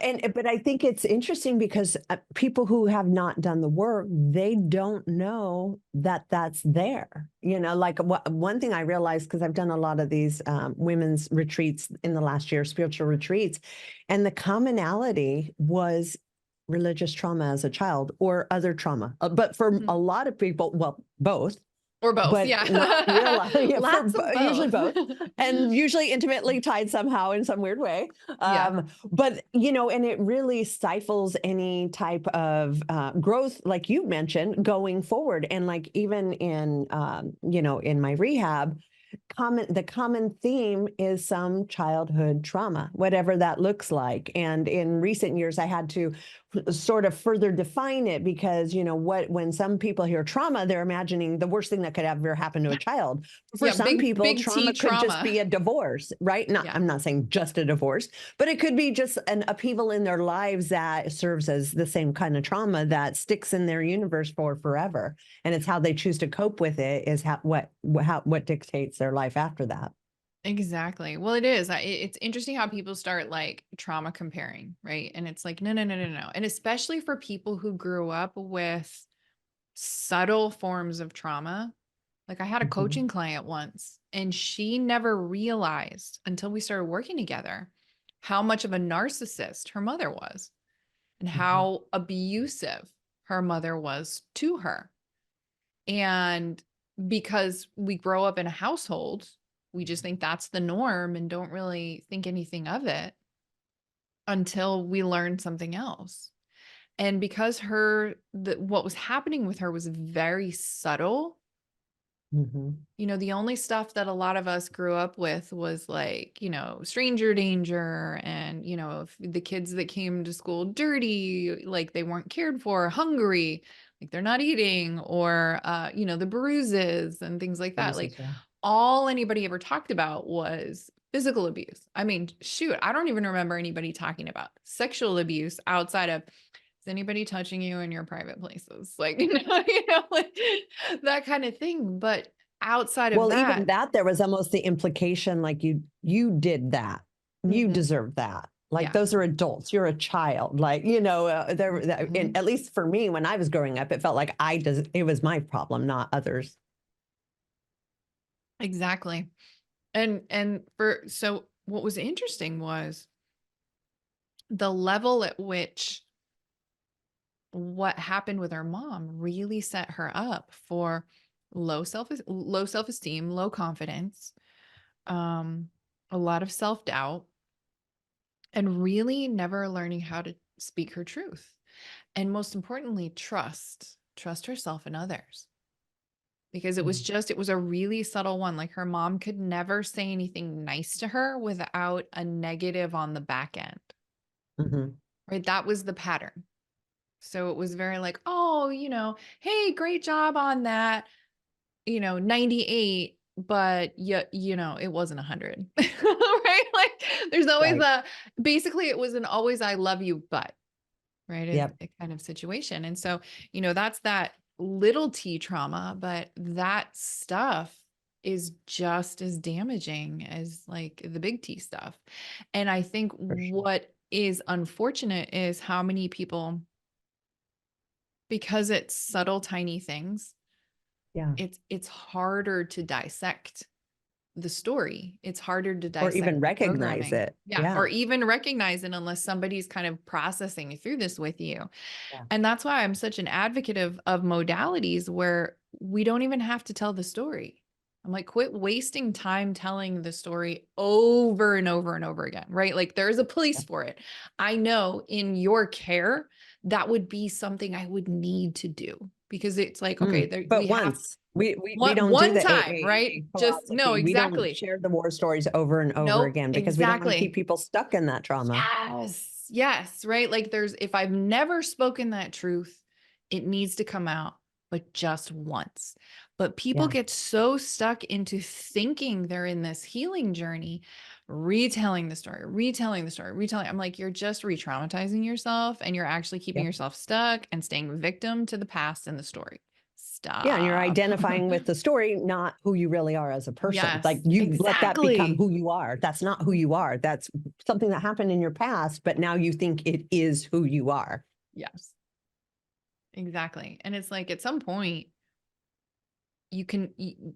Well, but I think it's interesting because people who have not done the work, they don't know that that's there. Like one thing I realized, because I've done a lot of these women's retreats in the last year, spiritual retreats, and the commonality was religious trauma as a child or other trauma. But for a lot of people, well, both. Or both, But yeah. not realizing Lots of usually both. both, and usually intimately tied somehow in some weird way. Yeah. But and it really stifles any type of growth, like you mentioned, going forward. And like even in in my rehab, the common theme is some childhood trauma, whatever that looks like. And in recent years, I had to sort of further define it because, when some people hear trauma, they're imagining the worst thing that could ever happen to a child. For Yeah, some people, big trauma T could just be trauma. a divorce, right? Yeah. I'm not saying just a divorce, but it could be just an upheaval in their lives that serves as the same kind of trauma that sticks in their universe for forever. And it's how they choose to cope with it is what dictates their life after that. Exactly. Well, it is. It's interesting how people start like trauma comparing, right? And it's like, no, no, no, no, no. And especially for people who grew up with subtle forms of trauma. Like I had a Mhm. coaching client once, and she never realized until we started working together how much of a narcissist her mother was and Mhm. how abusive her mother was to her. And because we grow up in a household, we just think that's the norm and don't really think anything of it until we learn something else. And because what was happening with her was very subtle. Mhm. The only stuff that a lot of us grew up with was like, stranger danger and, if the kids that came to school dirty, like they weren't cared for, hungry, like they're not eating, or, the bruises and things like that. Like Yeah. all anybody ever talked about was physical abuse. I mean, shoot, I don't even remember anybody talking about sexual abuse outside of, is anybody touching you in your private places? Like, like that kind of thing. But outside of Well, even that, that, there was almost the implication like you did that. You mhm, deserve that. Like yeah. those are adults. You're a child. Like, Mhm. at least for me, when I was growing up, it felt like it was my problem, not others. Exactly. So what was interesting was the level at which what happened with her mom really set her up for low self-esteem, low confidence, um, a lot of self-doubt, and really never learning how to speak her truth. And most importantly, trust herself and others. Because Mm. it was a really subtle one. Like her mom could never say anything nice to her without a negative on the back end, Mhm. right? That was the pattern. So it was very like, oh, hey, great job on that, 98, but it wasn't 100, right? Like there's always Right. basically it was an always I love you, but right? Yep. A kind of situation. And so, that's that little T trauma, but that stuff is just as damaging as like the big T stuff. And I think For sure. what is unfortunate is how many people, because it's subtle, tiny things, Yeah. it's harder to dissect the story. It's harder to Or dissect even the recognize programming. it. Yeah. Or Yeah. even recognize it unless somebody's kind of processing through this with you. Yeah. And that's why I'm such an advocate of modalities where we don't even have to tell the story. I'm like, quit wasting time telling the story over and over and over again, right? Like there's a place Yep. for it. I know in your care, that would be something I would need to do because it's like, okay, we But have once we don't do one the time, right? AA Just no, philosophy. We don't exactly. share the war stories over and over Nope, again because we don't want to keep exactly. people stuck in that trauma. Yes. Yes. Right. Like if I've never spoken that truth, it needs to come out, but just once. But people Yeah. get so stuck into thinking they're in this healing journey, retelling the story, retelling the story, retelling. I'm like, you're just re-traumatizing yourself and you're actually keeping Yep. yourself stuck and staying victim to the past and the story. stop. Yeah, and you're identifying with the story, not who you really are as a person. Yes, Like you let that become exactly. who you are. That's not who you are. That's something that happened in your past, but now you think it is who you are. Yes, exactly. And it's like at some point, you can,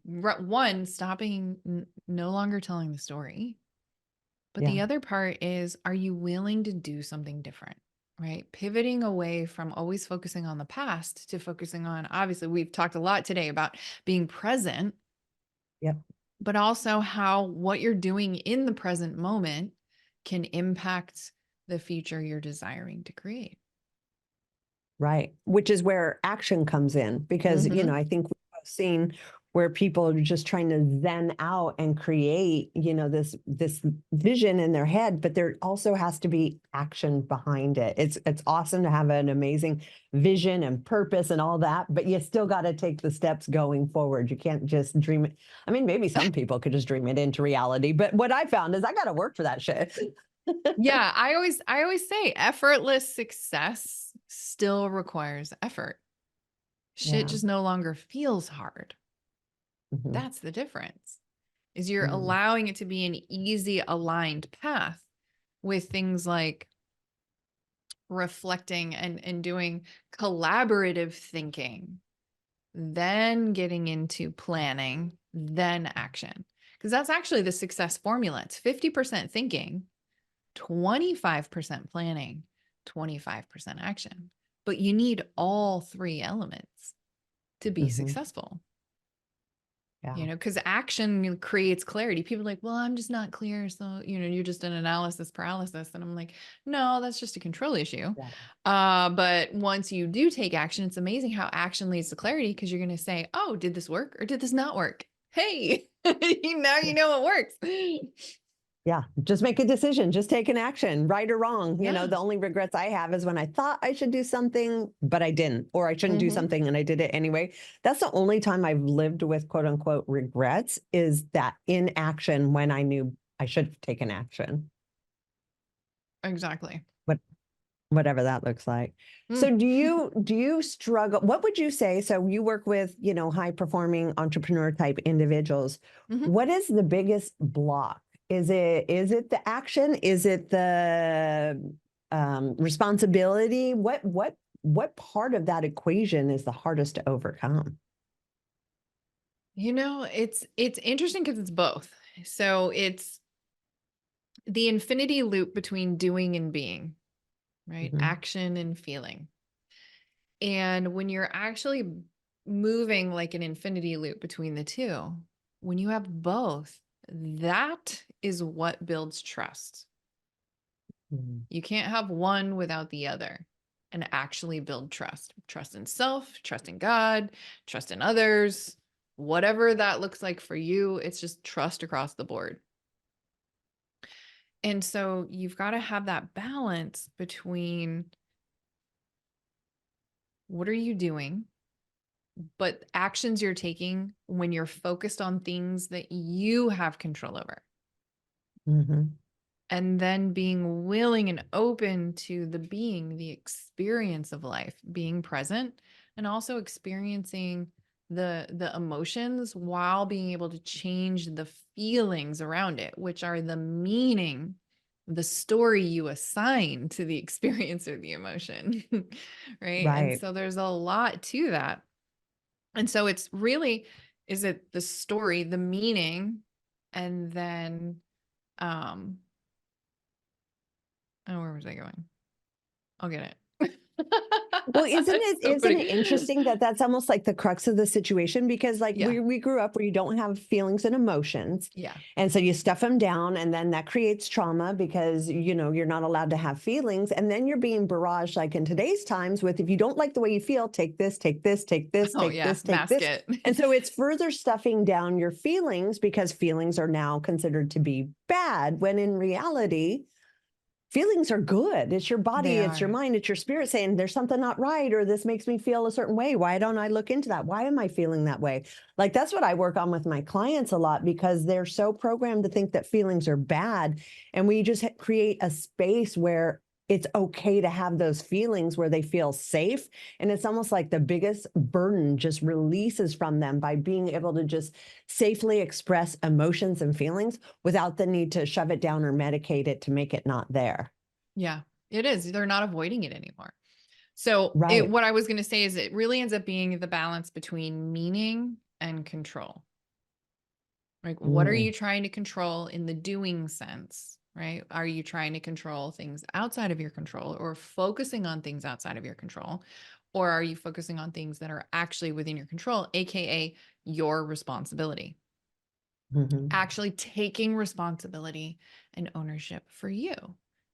one, stopping, no longer telling the story. But Yeah. the other part is, are you willing to do something different? Right? Pivoting away from always focusing on the past to focusing on, obviously, we've talked a lot today about being present, Yep. but also how what you're doing in the present moment can impact the future you're desiring to create. Right. Which is where action comes in because, Mm-hmm. I think we've both seen where people are just trying to zen out and create, this vision in their head, but there also has to be action behind it. It's awesome to have an amazing vision and purpose and all that, but you still got to take the steps going forward. You can't just dream it. I mean, maybe some people could just dream it into reality, but what I found is I got to work for that shit. Yeah, I always say effortless success still requires effort. Shit Yeah. just no longer feels hard. Mhm. That's the difference. Is you're Mhm. allowing it to be an easy aligned path with things like reflecting and doing collaborative thinking, then getting into planning, then action. Because that's actually the success formula. It's 50% thinking, 25% planning, 25% action. But you need all three elements to be Mhm. successful. Yeah. Because action creates clarity. People are like, well, I'm just not clear. So, you're just an analysis paralysis. And I'm like, no, that's just a control issue. Yeah. But once you do take action, it's amazing how action leads to clarity because you're going to say, oh, did this work or did this not work? Hey, now you know it works. Yeah, just make a decision, just take an action, right or wrong. Yeah. The only regrets I have is when I thought I should do something, but I didn't, or I shouldn't do Hmm. something and I did it anyway. That's the only time I've lived with quote unquote regrets is that inaction when I knew I should have taken action, Exactly. but whatever that looks like. Mm. So do you struggle? What would you say? So you work with, high performing entrepreneur type individuals. Mhm. What is the biggest block? Is it the action? Is it the responsibility? What part of that equation is the hardest to overcome? It's interesting because it's both. So it's the infinity loop between doing and being, right? Hmm. Action and feeling. And when you're actually moving like an infinity loop between the two, when you have both, that is what builds trust. Hmm. You can't have one without the other and actually build trust. Trust in self, trust in God, trust in others, whatever that looks like for you. It's just trust across the board. And so you've got to have that balance between what are you doing, but actions you're taking when you're focused on things that you have control over. Hmm. And then being willing and open to the experience of life, being present and also experiencing the emotions while being able to change the feelings around it, which are the meaning, the story you assign to the experience or the emotion. Right. And Right. so there's a lot to that. And so it's really, is it the story, the meaning, and then um oh, where was I going? I'll get it. Well, isn't It's it so isn't it funny. interesting that that's almost like the crux of the situation because like Yeah. we grew up where you don't have feelings and emotions. Yeah. And so you stuff them down and then that creates trauma because you're not allowed to have feelings and then you're being barraged like in today's times with if you don't like the way you feel, take this, take this, take this, Oh, take yeah. this, take Mask this. it. And so it's further stuffing down your feelings because feelings are now considered to be bad when in reality feelings are good. It's your They body, it's your are. mind, it's your spirit saying there's something not right, or this makes me feel a certain way. Why don't I look into that? Why am I feeling that way? Like that's what I work on with my clients a lot because they're so programmed to think that feelings are bad. And we just create a space where it's okay to have those feelings where they feel safe. And it's almost like the biggest burden just releases from them by being able to just safely express emotions and feelings without the need to shove it down or medicate it to make it not there. Yeah, it is. They're not avoiding it anymore. So Right. what I was going to say is it really ends up being the balance between meaning and control. Like, what are Mm, you trying to control in the doing sense, right? Are you trying to control things outside of your control or focusing on things outside of your control? Or are you focusing on things that are actually within your control, AKA your responsibility? mhm, Actually taking responsibility and ownership for you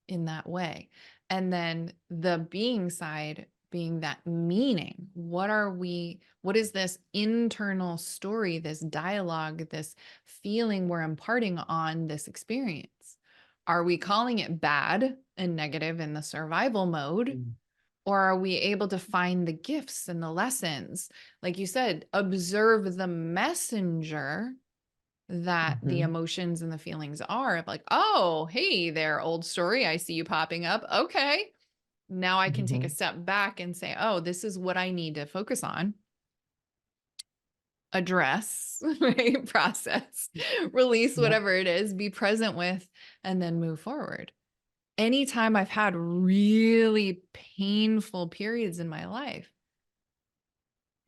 in that way. And then the being side being that meaning. What is this internal story, this dialogue, this feeling we're imparting on this experience? Are we calling it bad and negative in the survival mode? mm, Or are we able to find the gifts and the lessons? Like you said, observe the messenger that the mhm, emotions and the feelings are of like, oh, hey there, old story. I see you popping up. Okay. Now I can take a mhm. step back and say, oh, this is what I need to focus on, address, right? Process, release Yep. whatever it is, be present with, and then move forward. Anytime I've had really painful periods in my life,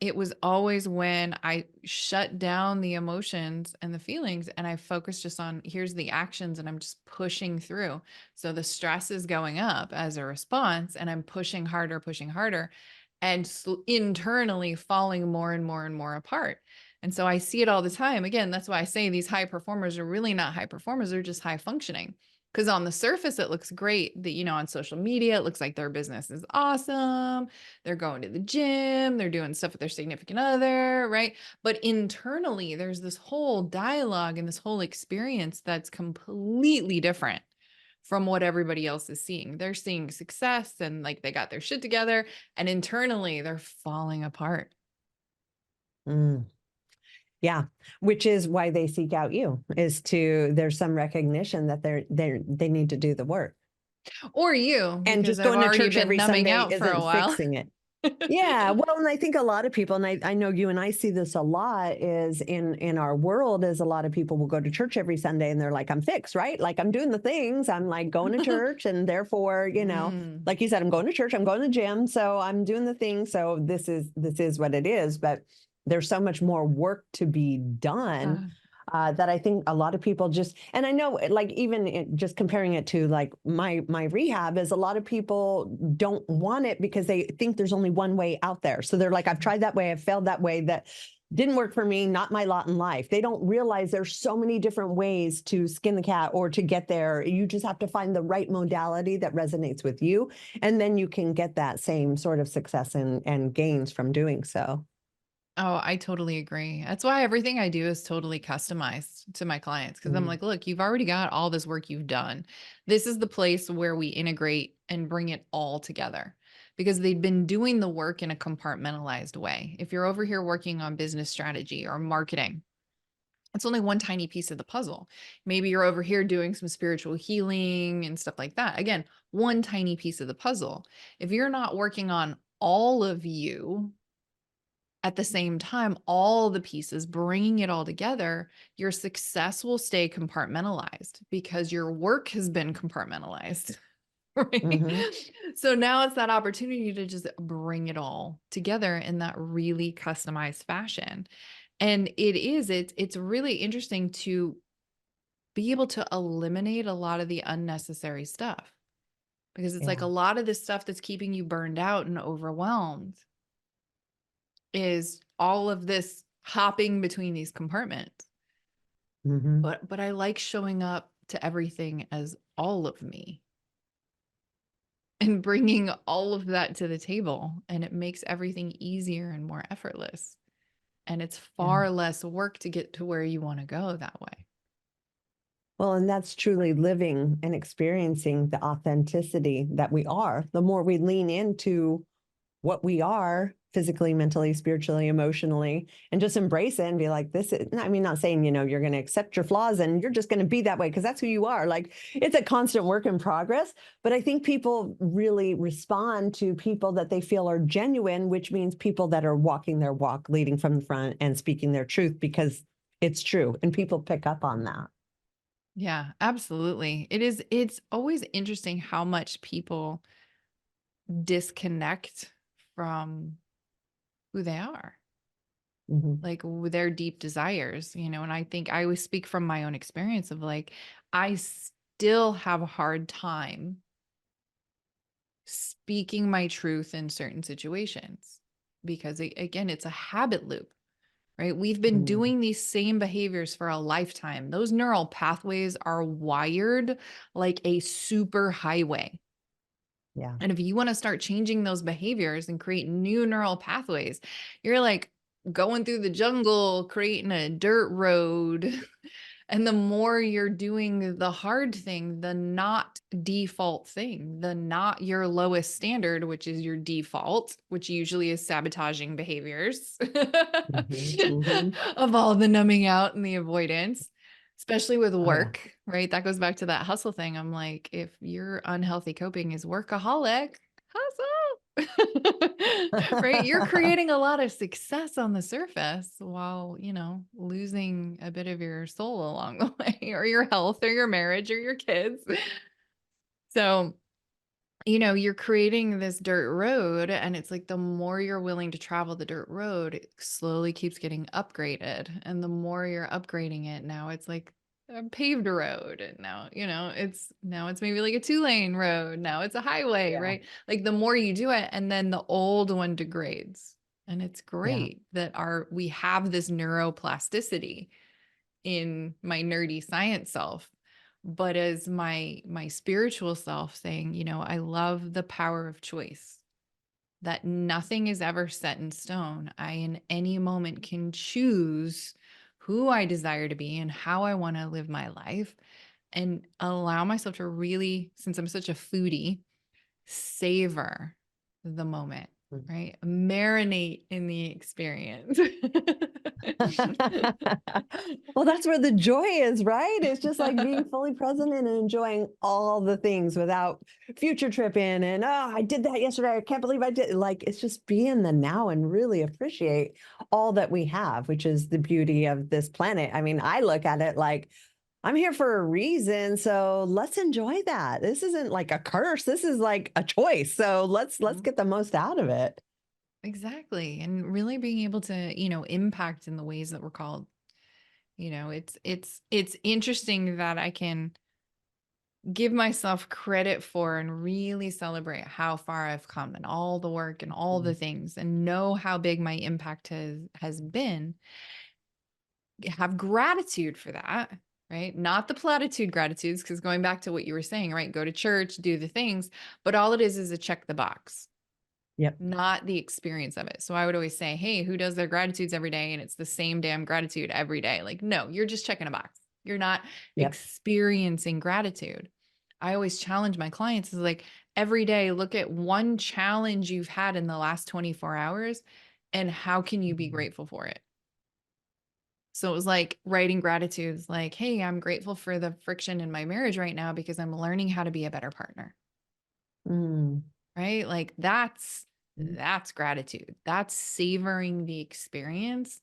it was always when I shut down the emotions and the feelings and I focused just on here's the actions and I'm just pushing through. So the stress is going up as a response and I'm pushing harder and internally falling more and more and more apart. And so I see it all the time. Again, that's why I say these high performers are really not high performers, they're just high functioning. Because on the surface, it looks great that, on social media, it looks like their business is awesome. They're going to the gym, they're doing stuff with their significant other, right? But internally, there's this whole dialogue and this whole experience that's completely different from what everybody else is seeing. They're seeing success and like they got their shit together, and internally, they're falling apart. Mm. Yeah, which is why they seek out you, is to there's some recognition that they need to do the work. Or you, And because just I've going to already church been every numbing Sunday out for a isn't while. fixing it. Yeah, well, and I think a lot of people, and I know you and I see this a lot, is in our world, is a lot of people will go to church every Sunday and they're like, I'm fixed, right? Like I'm doing the things, I'm like going to church, and therefore, Mm. like you said, I'm going to church, I'm going to the gym, so I'm doing the thing. So this is what it is. But there's so much more work to be done. Uh, That I think a lot of people just, and I know, like even just comparing it to like my rehab, is a lot of people don't want it because they think there's only one way out there. So they're like, I've tried that way, I've failed that way, that didn't work for me, not my lot in life. They don't realize there's so many different ways to skin the cat or to get there. You just have to find the right modality that resonates with you, and then you can get that same sort of success and gains from doing so. Oh, I totally agree. That's why everything I do is totally customized to my clients because I'm Mm, like, look, you've already got all this work you've done. This is the place where we integrate and bring it all together because they've been doing the work in a compartmentalized way. If you're over here working on business strategy or marketing, it's only one tiny piece of the puzzle. Maybe you're over here doing some spiritual healing and stuff like that. Again, one tiny piece of the puzzle. If you're not working on all of you, at the same time, all the pieces, bringing it all together, your success will stay compartmentalized because your work has been compartmentalized. Right. mhm. So now it's that opportunity to just bring it all together in that really customized fashion. And it's really interesting to be able to eliminate a lot of the unnecessary stuff because it's like a Yeah. lot of this stuff that's keeping you burned out and overwhelmed is all of this hopping between these compartments. Mhm. But I like showing up to everything as all of me and bringing all of that to the table, and it makes everything easier and more effortless. And it's Yeah. far less work to get to where you want to go that way. Well, and that's truly living and experiencing the authenticity that we are. The more we lean into what we are physically, mentally, spiritually, emotionally, and just embrace it and be like, this is, I mean, not saying, you're going to accept your flaws and you're just going to be that way because that's who you are. Like, it's a constant work in progress. But I think people really respond to people that they feel are genuine, which means people that are walking their walk, leading from the front and speaking their truth because it's true. And people pick up on that. Yeah, absolutely. It's always interesting how much people disconnect from who they are, Mhm. like with their deep desires, and I think I always speak from my own experience of like, I still have a hard time speaking my truth in certain situations because again, it's a habit loop, right? We've been Mm. doing these same behaviors for a lifetime. Those neural pathways are wired like a super highway. Yeah. And if you want to start changing those behaviors and create new neural pathways, you're like going through the jungle, creating a dirt road. And the more you're doing the hard thing, the not default thing, the not your lowest standard, which is your default, which usually is sabotaging behaviors Hmm. Hmm. of all the numbing out and the avoidance, especially with Oh, yeah. work, right? That goes back to that hustle thing. I'm like, if your unhealthy coping is workaholic, hustle. Right? You're creating a lot of success on the surface while, losing a bit of your soul along the way, or your health, or your marriage, or your kids. So, you're creating this dirt road, and it's like the more you're willing to travel the dirt road, it slowly keeps getting upgraded. And the more you're upgrading it, now it's like a paved road. And now it's maybe like a 2-lane road. Now it's a highway, Yeah. right? Like the more you do it, and then the old one degrades. And it's Yeah. great that we have this neuroplasticity in my nerdy science self, but as my spiritual self saying, I love the power of choice, that nothing is ever set in stone. I in any moment can choose who I desire to be and how I want to live my life, and allow myself to really, since I'm such a foodie, savor the moment, Mm. right? Marinate in the experience. Well, that's where the joy is, right? It's just like being fully present and enjoying all the things without future tripping and, oh, I did that yesterday. I can't believe I did. Like, it's just be in the now and really appreciate all that we have, which is the beauty of this planet. I mean, I look at it like I'm here for a reason, so let's enjoy that. This isn't like a curse. This is like a choice. So let's Mhm. get the most out of it. Exactly. And really being able to, impact in the ways that we're called. It's interesting that I can give myself credit for and really celebrate how far I've come and all the work and all the Mhm. things, and know how big my impact has been. Have gratitude for that, right? Not the platitude gratitudes, because going back to what you were saying, right? Go to church, do the things, but all it is a check the box, Yep. not the experience of it. So I would always say, hey, who does their gratitudes every day and it's the same damn gratitude every day? Like, no, you're just checking a box. You're not Yep. experiencing gratitude. I always challenge my clients is like, every day, look at one challenge you've had in the last 24 hours and how can you be Mhm. grateful for it? So it was like writing gratitudes like, hey, I'm grateful for the friction in my marriage right now because I'm learning how to be a better partner. Mm. Right? Like that's gratitude. That's savoring the experience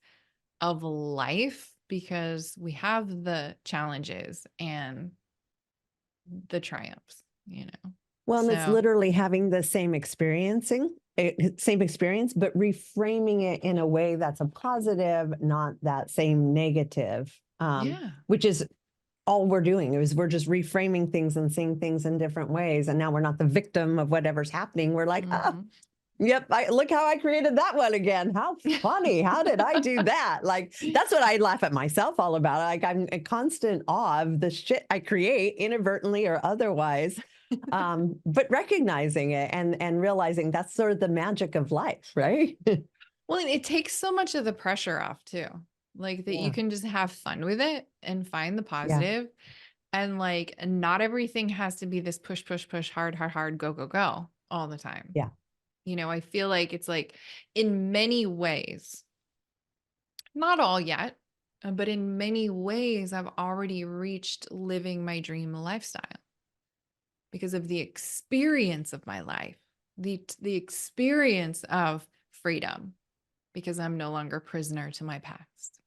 of life because we have the challenges and the triumphs. Well, and it's So, literally having the same experience, but reframing it in a way that's a positive, not that same negative, yeah. which is all we're doing is we're just reframing things and seeing things in different ways. And now we're not the victim of whatever's happening. We're like, oh, Mhm. yep, look how I created that one again. How funny. How did I do that? Like, that's what I laugh at myself all about. Like, I'm in constant awe of the shit I create inadvertently or otherwise. But recognizing it and realizing that's sort of the magic of life, right? Well, and it takes so much of the pressure off too. Like that you Yeah. can just have fun with it and find the Yeah. positive. And like, not everything has to be this push, push, push, hard, hard, hard, go, go, go all the time. Yeah. I feel like it's like in many ways, not all yet, but in many ways, I've already reached living my dream lifestyle because of the experience of my life, the experience of freedom, because I'm no longer prisoner to my past.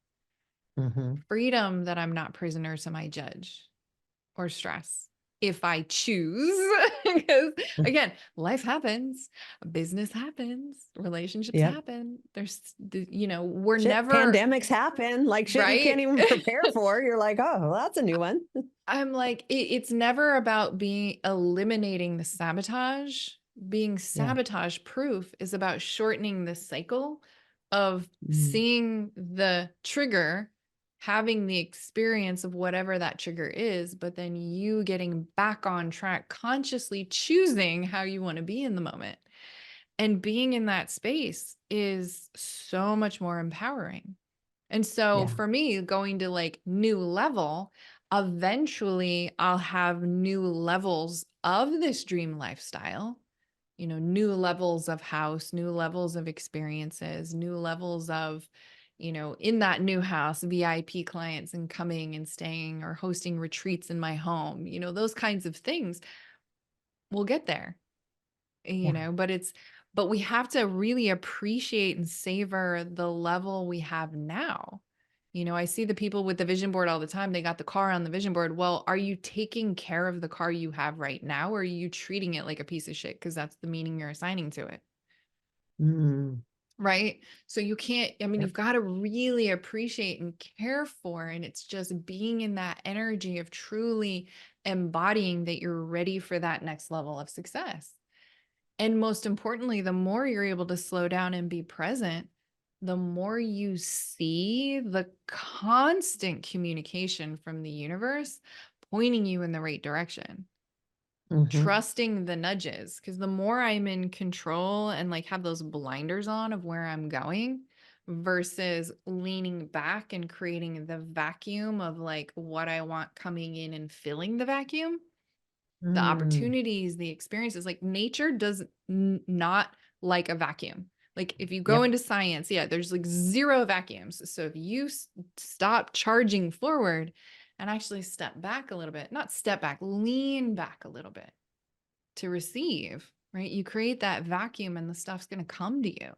Hmm. Freedom that I'm not prisoner to my judge or stress if I choose. Because again, life happens, business happens, relationships Yep. happen. We're Shit, never pandemics happen, like shit you can't right. even prepare for. You're like, oh, well, that's a new one. I'm like, it's never about being eliminating the sabotage. Being Yeah. sabotage proof is about shortening the cycle of Mm. seeing the trigger, having the experience of whatever that trigger is, but then you getting back on track, consciously choosing how you want to be in the moment. And being in that space is so much more empowering. And so Yeah. for me, going to like new level, eventually I'll have new levels of this dream lifestyle, new levels of house, new levels of experiences, new levels of, in that new house, VIP clients and coming and staying or hosting retreats in my home, those kinds of things. We'll get there, Yeah. but we have to really appreciate and savor the level we have now. I see the people with the vision board all the time. They got the car on the vision board. Well, are you taking care of the car you have right now? Or are you treating it like a piece of shit? Because that's the meaning you're assigning to it. Mm. Right. So you can't, Yep. you've got to really appreciate and care for. And it's just being in that energy of truly embodying that you're ready for that next level of success. And most importantly, the more you're able to slow down and be present, the more you see the constant communication from the universe pointing you in the right direction, Hmm. trusting the nudges. Because the more I'm in control and like have those blinders on of where I'm going versus leaning back and creating the vacuum of like what I want coming in and filling the vacuum, the Mm. opportunities, the experiences, like nature does not like a vacuum. Like if you go Yep. into science, yeah, there's like zero vacuums. So if you stop charging forward and actually step back a little bit, not step back, lean back a little bit to receive, right? You create that vacuum and the stuff's going to come to you.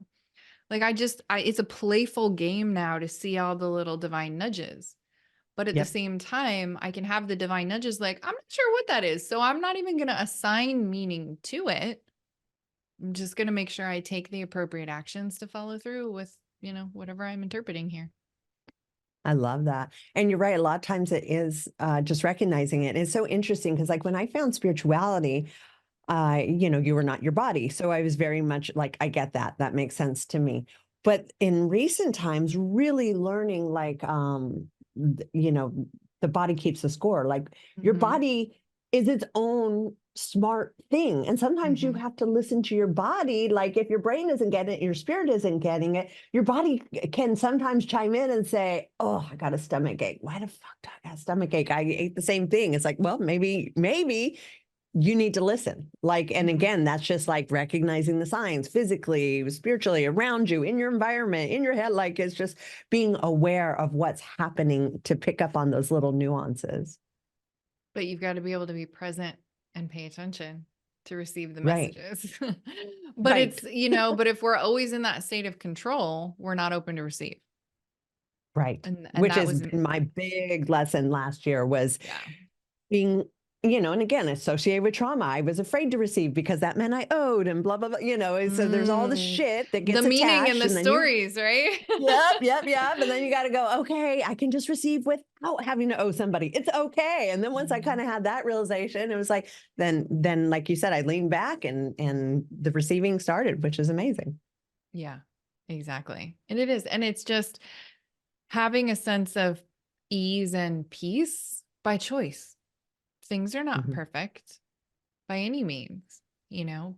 Like it's a playful game now to see all the little divine nudges. But at the Yep. same time, I can have the divine nudges like, I'm not sure what that is. So I'm not even going to assign meaning to it. I'm just going to make sure I take the appropriate actions to follow through with, whatever I'm interpreting here. I love that. And you're right. A lot of times it is just recognizing it. It's so interesting because, like, when I found spirituality, you were not your body. So I was very much like, I get that. That makes sense to me. But in recent times, really learning, like, the body keeps the score. Like, your Mm-hmm. body is its own smart thing. And sometimes you Mm-hmm. have to listen to your body. Like, if your brain isn't getting it, your spirit isn't getting it, your body can sometimes chime in and say, oh, I got a stomach ache. Why the fuck do I got a stomach ache? I ate the same thing. It's like, well, maybe you need to listen. Like, and Mm-hmm. again, that's just like recognizing the signs physically, spiritually, around you, in your environment, in your head. Like, it's just being aware of what's happening to pick up on those little nuances. But you've got to be able to be present and pay attention to receive the Right. messages. But Right. it's, but if we're always in that state of control, we're not open to receive. Right. And Which that has was, been my big lesson last year, was yeah. being, and again, associated with trauma. I was afraid to receive because that meant I owed and blah, blah, blah, so there's all the Mm, shit that the gets meaning and attached. the And then you stories, right? Yep, yep, yep. And then you got to go, okay, I can just receive without having to owe somebody. It's okay. And then once I kind Mhm. of had that realization, it was like, then like you said, I leaned back and the receiving started, which is amazing. Yeah, exactly. And it is. And it's just having a sense of ease and peace by choice. Things are not Mhm. perfect by any means,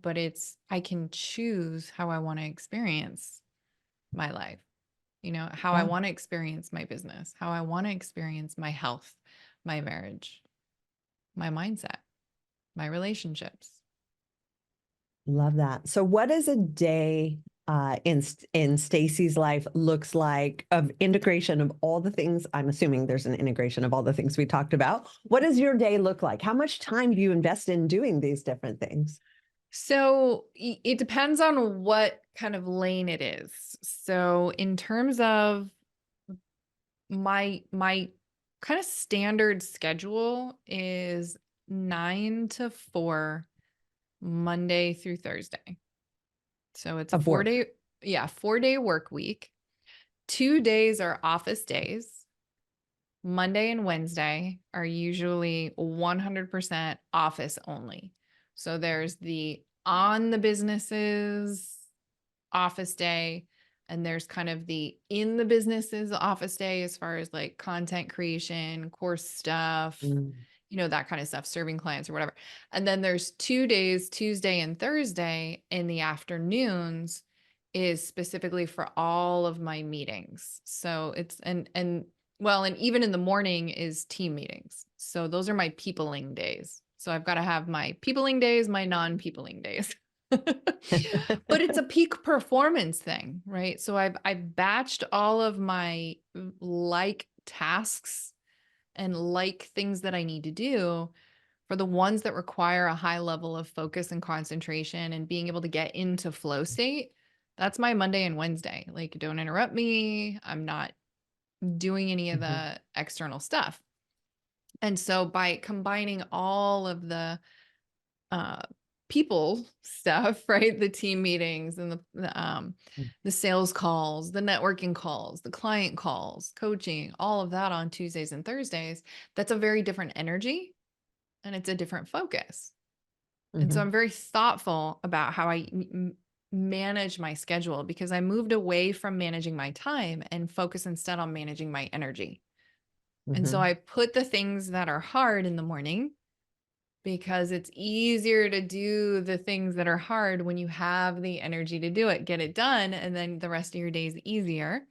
but I can choose how I want to experience my life, how I Yeah. want to experience my business, how I want to experience my health, my marriage, my mindset, my relationships. Love that. So what does a day in Stacy's life looks like of integration of all the things? I'm assuming there's an integration of all the things we talked about. What does your day look like? How much time do you invest in doing these different things? So it depends on what kind of lane it is. So in terms of my kind of standard schedule is 9 to 4 Monday through Thursday. So it's a Of work. 4-day work week. 2 days are office days. Monday and Wednesday are usually 100% office only. So there's the on the businesses office day, and there's kind of the in the businesses office day as far as like content creation, course stuff, Mm. that kind of stuff, serving clients or whatever. And then there's 2 days, Tuesday and Thursday in the afternoons is specifically for all of my meetings. So it's and even in the morning is team meetings. So those are my peopling days. So I've got to have my peopling days, my non-peopling days. But it's a peak performance thing, right? So I've batched all of my like tasks and like things that I need to do for the ones that require a high level of focus and concentration and being able to get into flow state. That's my Monday and Wednesday. Like, don't interrupt me. I'm not doing any of Mhm. the external stuff. And so by combining all of the uh, people stuff, right? The team meetings and the sales calls, the networking calls, the client calls, coaching, all of that on Tuesdays and Thursdays. That's a very different energy and it's a different focus. And so Mhm. I'm very thoughtful about how I manage my schedule because I moved away from managing my time and focus instead on managing my energy. And so Mhm. I put the things that are hard in the morning because it's easier to do the things that are hard when you have the energy to do it, get it done, and then the rest of your day is easier.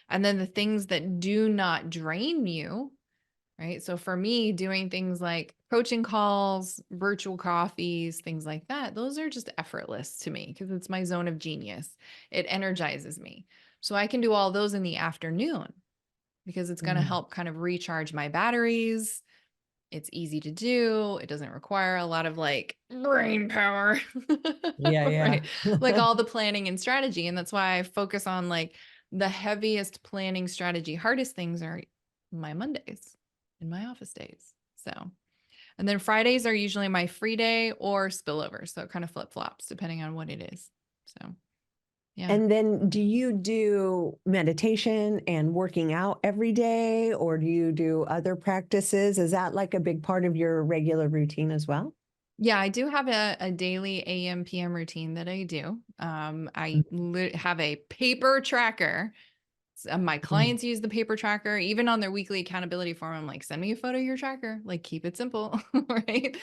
And then the things that do not drain you, right? So for me, doing things like coaching calls, virtual coffees, things like that, those are just effortless to me because it's my zone of genius. It energizes me. So I can do all those in the afternoon because it's going to Mm. help kind of recharge my batteries. It's easy to do. It doesn't require a lot of like brain power, Yeah, right? Like yeah. all the planning and strategy. And that's why I focus on like the heaviest planning strategy, hardest things are my Mondays and my office days. So, and then Fridays are usually my free day or spillover. So it kind of flip flops depending on what it is. So, yeah. And then do you do meditation and working out every day, or do you do other practices? Is that like a big part of your regular routine as well? Yeah, I do have a daily AM PM routine that I do. I have a paper tracker. My Mhm. clients use the paper tracker, even on their weekly accountability form. I'm like, send me a photo of your tracker, like keep it simple, right?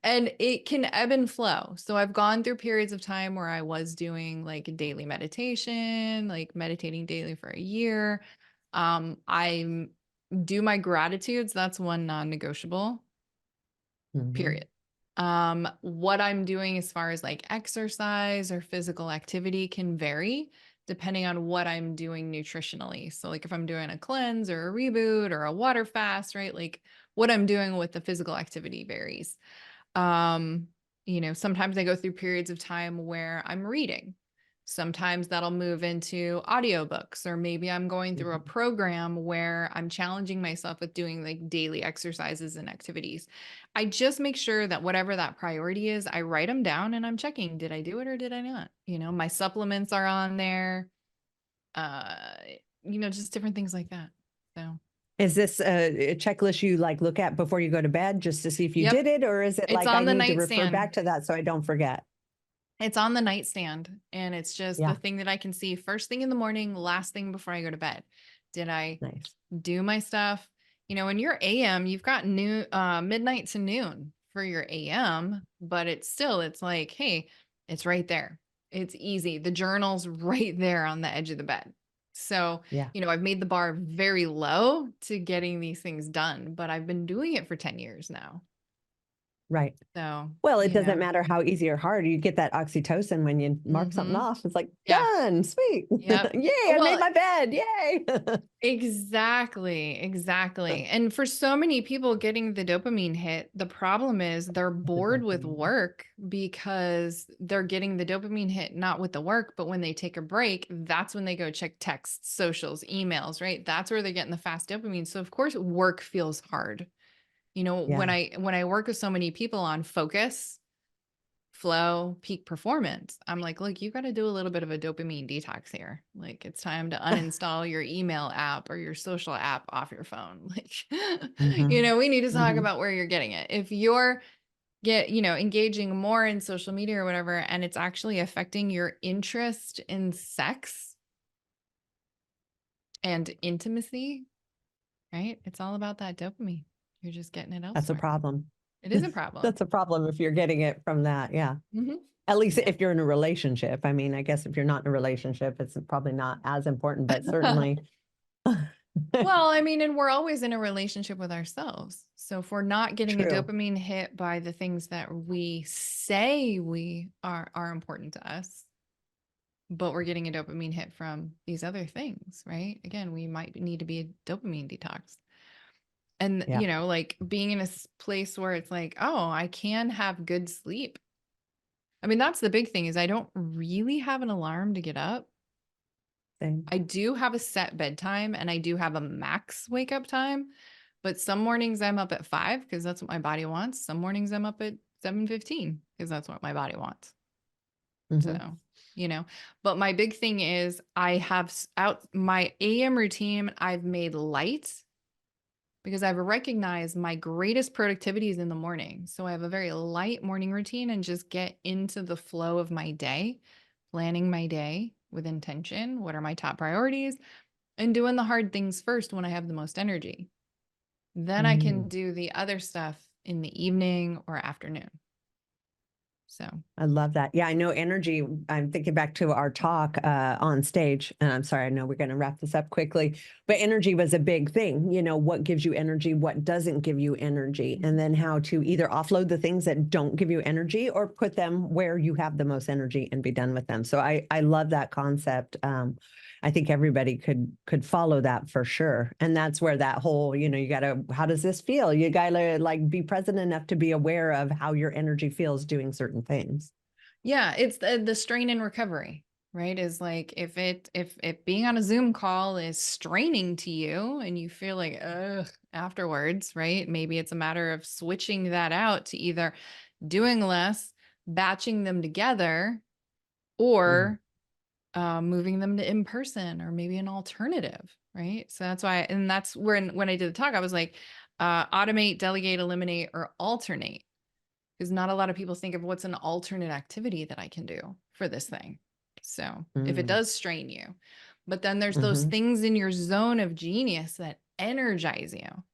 And it can ebb and flow. So I've gone through periods of time where I was doing like daily meditation, like meditating daily for a year. I do my gratitudes. That's one non-negotiable. Mhm. Period. What I'm doing as far as like exercise or physical activity can vary depending on what I'm doing nutritionally. So like if I'm doing a cleanse or a reboot or a water fast, right? Like what I'm doing with the physical activity varies. Um, sometimes I go through periods of time where I'm reading. Sometimes that'll move into audiobooks, or maybe I'm going through a Mhm. program where I'm challenging myself with doing like daily exercises and activities. I just make sure that whatever that priority is, I write them down and I'm checking, did I do it or did I not? My supplements are on there, uh, just different things like that. So, Is this a checklist you like look at before you go to bed just to see if you yep, did it, or is it it's like I on the need to refer nightstand. back to that so I don't forget? It's on the nightstand and it's just the Yeah, thing that I can see first thing in the morning, last thing before I go to bed. Did I nice. do my stuff? In your AM, you've got noon, midnight to noon for your AM, but it's like, hey, it's right there. It's easy. The journal's right there on the edge of the bed. So, Yeah. I've made the bar very low to getting these things done, but I've been doing it for 10 years now. Right. So, Well, it you doesn't know, matter how easy or hard you get that oxytocin when you mark something hmm off. It's like, yeah, done, sweet. yep. Yay, I made Well, my bed. Yay. exactly, exactly. And for so many people getting the dopamine hit, the problem is they're The bored with dopamine. work because they're getting the dopamine hit not with the work, but when they take a break, that's when they go check texts, socials, emails, right? That's where they're getting the fast dopamine. So of course work feels hard. You know, Yeah. when I work with so many people on focus, flow, peak performance, I'm like, look, you got to do a little bit of a dopamine detox here. Like it's time to uninstall your email app or your social app off your phone. Like, you Hmm. know, we need to talk Hmm. about where you're getting it. If you're engaging more in social media or whatever, and it's actually affecting your interest in sex and intimacy, right? It's all about that dopamine. You're just getting it That's a elsewhere. problem. It is a problem. That's a problem if you're getting it from that. Yeah. Hmm. At least Yeah. if you're in a relationship. I mean, I guess if you're not in a relationship, it's probably not as important, but certainly. Well, I mean, and we're always in a relationship with ourselves. So if we're not getting a True. dopamine hit by the things that we say we are important to us, but we're getting a dopamine hit from these other things, right? Again, we might need to be a dopamine detox. And Yeah. like being in a place where it's like, oh, I can have good sleep. I mean, that's the big thing is I don't really have an alarm to get up. Same. I do have a set bedtime and I do have a max wake up time, but some mornings I'm up at 5 because that's what my body wants. Some mornings I'm up at 7:15 because that's what my body wants. Hmm. So, but my big thing is I have out my AM routine I've made light because I've recognized my greatest productivity is in the morning. So I have a very light morning routine and just get into the flow of my day, planning my day with intention. What are my top priorities? And doing the hard things first when I have the most energy. Then I can Mm. do the other stuff in the evening or afternoon. So, I love that. Yeah, I know energy. I'm thinking back to our talk on stage, and I'm sorry, I know we're going to wrap this up quickly, but energy was a big thing. What gives you energy, what doesn't give you energy, and then how to either offload the things that don't give you energy or put them where you have the most energy and be done with them. So I love that concept. I think everybody could follow that for sure. And that's where that whole, you got to, how does this feel? You got to like be present enough to be aware of how your energy feels doing certain things. yeah, it's the strain and recovery, right? Is like if being on a Zoom call is straining to you and you feel like ugh afterwards, right? Maybe it's a matter of switching that out to either doing less, batching them together, Mm. or moving them to in person or maybe an alternative, right? So that's why, and that's when I did the talk, I was like, automate, delegate, eliminate, or alternate, because not a lot of people think of what's an alternate activity that I can do for this thing. So if it Mm. does strain you, but then there's those Hmm. things in your zone of genius that energize you.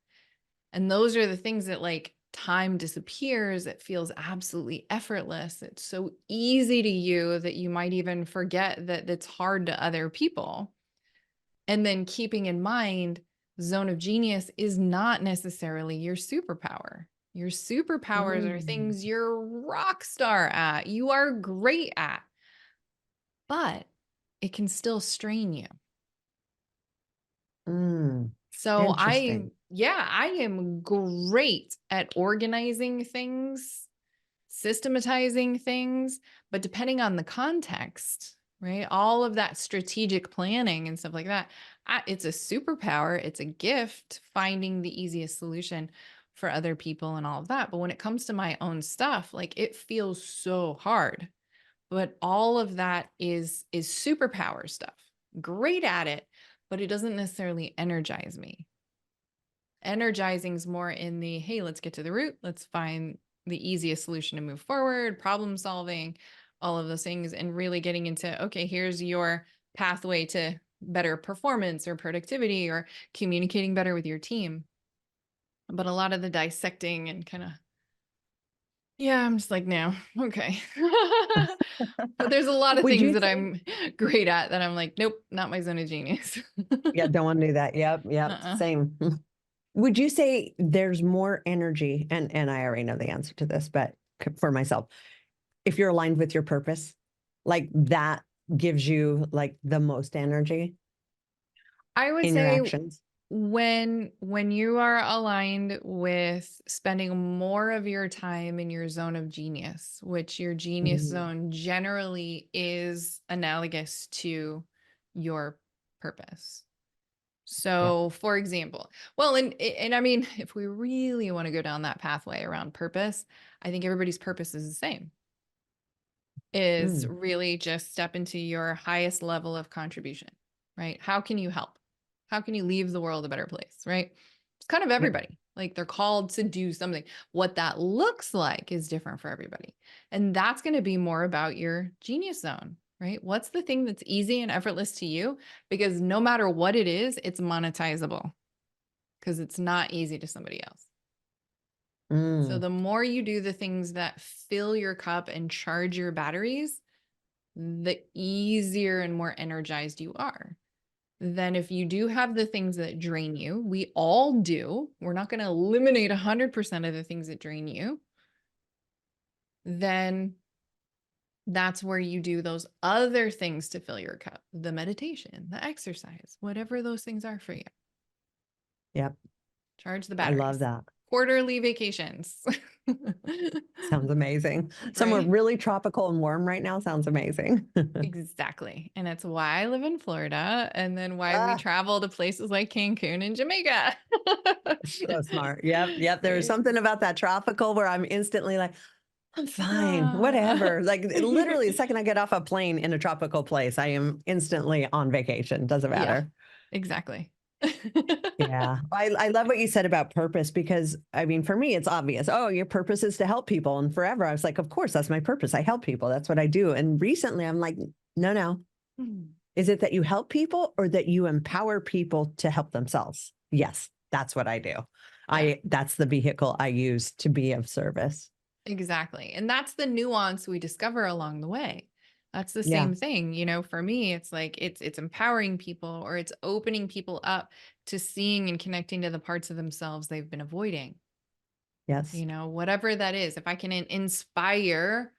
And those are the things that like time disappears. It feels absolutely effortless. It's so easy to you that you might even forget that it's hard to other people. And then keeping in mind, zone of genius is not necessarily your superpower. Your superpowers are Mm. things you're rock star at, you are great at, but it can still strain you. Mm. So Interesting. I am great at organizing things, systematizing things, but depending on the context, right? All of that strategic planning and stuff like that, it's a superpower, it's a gift finding the easiest solution for other people and all of that. But when it comes to my own stuff, like it feels so hard. But all of that is superpower stuff. Great at it, but it doesn't necessarily energize me. Energizing is more in the, hey, let's get to the root. Let's find the easiest solution to move forward, problem solving, all of those things, and really getting into, okay, here's your pathway to better performance or productivity or communicating better with your team. But a lot of the dissecting and kind of, yeah, I'm just like, no, okay. But there's a lot of Would things you that say? I'm great at that I'm like, nope, not my zone of genius. Yeah, don't want to do that. Yep, yep, Uh-uh. same. Would you say there's more energy? And I already know the answer to this, but for myself, if you're aligned with your purpose, like that gives you like the most energy I would in your say actions. when you are aligned with spending more of your time in your zone of genius, which your genius Mhm. zone generally is analogous to your purpose. Yeah. So, for example, well, and I mean, if we really want to go down that pathway around purpose, I think everybody's purpose is the same. Is Mm. really just step into your highest level of contribution, right? How can you help? How can you leave the world a better place, right? It's kind of Yep. everybody. Like they're called to do something. What that looks like is different for everybody. And that's going to be more about your genius zone, right? What's the thing that's easy and effortless to you? Because no matter what it is, it's monetizable because it's not easy to somebody else. So Mm. the more you do the things that fill your cup and charge your batteries, the easier and more energized you are. Then if you do have the things that drain you, we all do, we're not going to eliminate 100% of the things that drain you, then that's where you do those other things to fill your cup, the meditation, the exercise, whatever those things are for you. Yep. Charge the I love batteries. that. Quarterly vacations. Sounds amazing. Somewhere Right? really tropical and warm right now sounds amazing. Exactly. And it's why I live in Florida and then why we Ah, travel to places like Cancun and Jamaica. so smart. Yep. Yep. There's Right. something about that tropical where I'm instantly like, I'm fine, Ah. whatever. Like literally the second I get off a plane in a tropical place, I am instantly on vacation. Doesn't Yeah, matter. exactly. Yeah. I love what you said about purpose because I mean, for me, it's obvious. Oh, your purpose is to help people. And forever, I was like, of course, that's my purpose. I help people. That's what I do. And recently I'm like, no, no. Mm. Is it that you help people or that you empower people to help themselves? Yes, that's what I do. Yeah, That's the vehicle I use to be of service. exactly. And that's the nuance we discover along the way. That's the Yeah. same thing, for me, it's like it's empowering people or it's opening people up to seeing and connecting to the parts of themselves they've been avoiding. Yes. Whatever that is, if I can inspire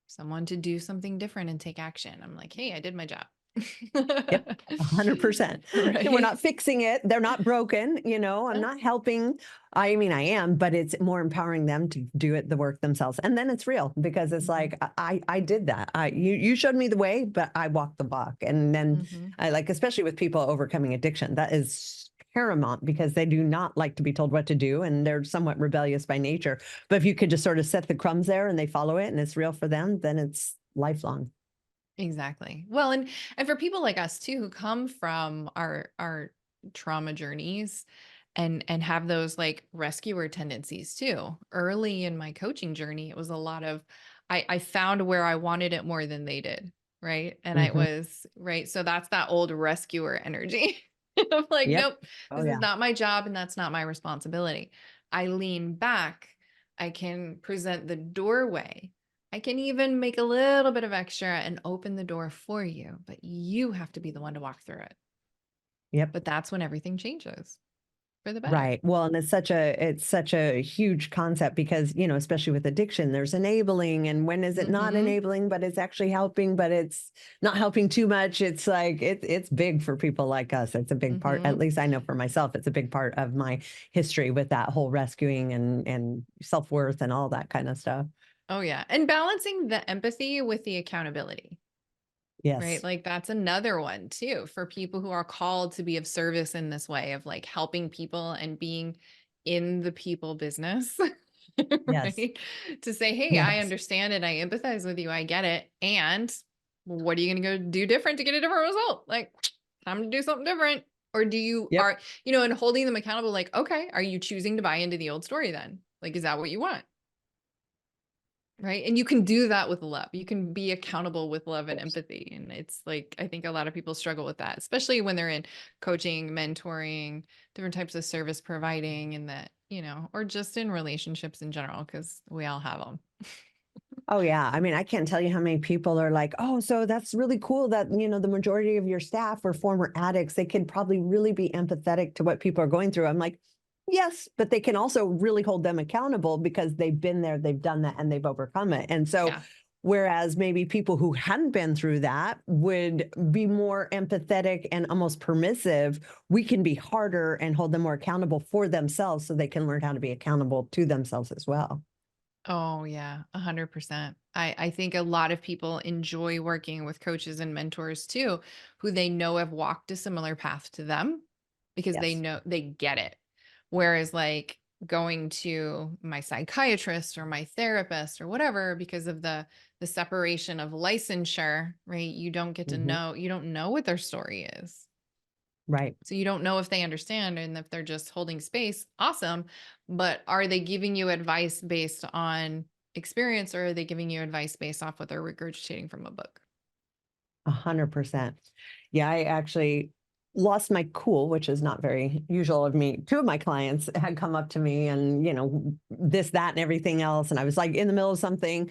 someone to do something different and take action, I'm like, hey, I did my job. Yep. 100%. We're Right. not fixing it. They're not broken. I'm Yeah. not helping. I mean, I am, but it's more empowering them to do it, the work themselves. And then it's real because it's Mhm. like, I did that. You showed me the way, but I walked the walk. And then Mhm. I like, especially with people overcoming addiction, that is paramount because they do not like to be told what to do and they're somewhat rebellious by nature. But if you could just sort of set the crumbs there and they follow it and it's real for them, then it's lifelong. Exactly. Well, and for people like us too who come from our trauma journeys and have those like rescuer tendencies too. Early in my coaching journey, it was a lot of I found where I wanted it more than they did, right? And I Mhm. was right. So that's that old rescuer energy. I'm like, Yep. nope, Oh, this is yeah. not my job and that's not my responsibility. I lean back. I can present the doorway. I can even make a little bit of extra and open the door for you, but you have to be the one to walk through it. Yep. But that's when everything changes for the better. Right. Well, and it's such a huge concept because, especially with addiction, there's enabling and when is it not Mhm. enabling, but it's actually helping, but it's not helping too much. It's like it's big for people like us. It's a big part, at Mhm. least I know for myself, it's a big part of my history with that whole rescuing and self-worth and all that kind of stuff. Oh yeah. And balancing the empathy with the accountability, right? Yes. Like that's another one too for people who are called to be of service in this way of like helping people and being in the people business. Yes. Right? To say, hey, I Yes. understand it. I empathize with you. I get it. And what are you going to go do different to get a different result? Like, time to do something different. Or do you Yep. are, and holding them accountable, like, okay, are you choosing to buy into the old story then? Like, is that what you want? Right. And you can do that with love. You can be accountable with love and empathy. And it's like, I think a lot of people struggle with that, especially when they're in coaching, mentoring, different types of service providing, and that, or just in relationships in general, because we all have them. Oh yeah. I mean, I can't tell you how many people are like, oh, so that's really cool that, the majority of your staff are former addicts. They could probably really be empathetic to what people are going through. I'm like, Yes, but they can also really hold them accountable because they've been there, they've done that, and they've overcome it. And so, Yeah. whereas maybe people who hadn't been through that would be more empathetic and almost permissive, we can be harder and hold them more accountable for themselves so they can learn how to be accountable to themselves as well. Oh yeah, 100%. I think a lot of people enjoy working with coaches and mentors too, who they know have walked a similar path to them because they Yes. know they get it. Whereas like going to my psychiatrist or my therapist or whatever, because of the separation of licensure, right? You don't get to Hmm. know, you don't know what their story is. Right. So you don't know if they understand and if they're just holding space. Awesome. But are they giving you advice based on experience, or are they giving you advice based off what they're regurgitating from a book? 100%. Yeah, I actually lost my cool, which is not very usual of me. Two of my clients had come up to me and, this, that, and everything else. And I was like in the middle of something.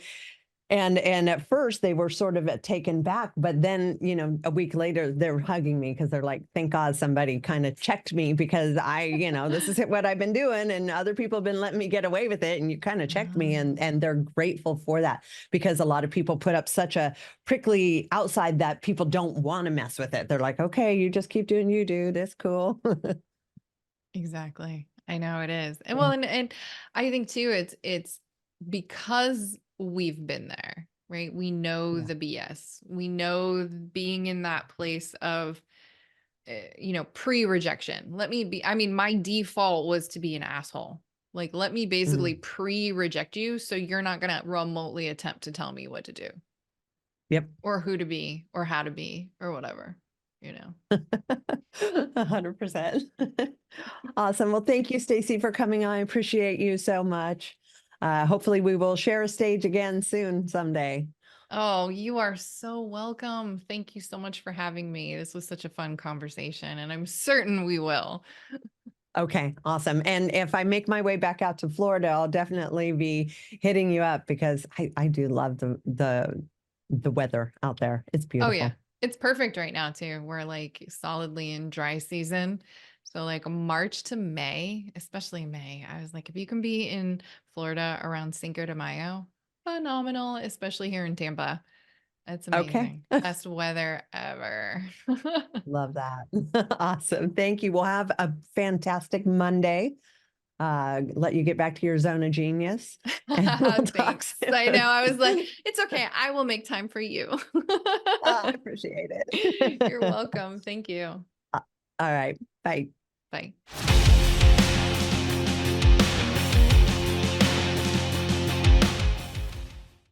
And at first they were sort of taken back, but then, a week later they're hugging me because they're like, thank God somebody kind of checked me because this is what I've been doing and other people have been letting me get away with it. And you kind of checked me Ah, and they're grateful for that because a lot of people put up such a prickly outside that people don't want to mess with it. They're like, okay, you just keep doing you, dude. It's cool. exactly. I know it is. And Yeah. well, and I think too, it's because we've been there, right? We know Yeah. the BS. We know being in that place of pre-rejection. Let me be, I mean, my default was to be an asshole. Like, let me basically Mm. pre-reject you so you're not going to remotely attempt to tell me what to do Yep. or who to be or how to be or whatever, you know. 100%. Awesome. Well, thank you, Stacy, for coming on. I appreciate you so much. Hopefully we will share a stage again soon someday. Oh, you are so welcome. Thank you so much for having me. This was such a fun conversation, and I'm certain we will. Okay, awesome. And if I make my way back out to Florida, I'll definitely be hitting you up because I do love the weather out there. It's Oh yeah. beautiful. It's perfect right now too. We're like solidly in dry season. So like March to May, especially May, I was like, if you can be in Florida around Cinco de Mayo, phenomenal, especially here in Tampa. It's Okay. amazing. Best weather ever. Love that. Awesome. Thank you. We'll have a fantastic Monday. Let you get back to your zone of genius and we'll talk Thanks. I know. soon. I was like, it's okay. I will make time for you. I appreciate You're it. welcome. Thank you. All right. Bye. Bye.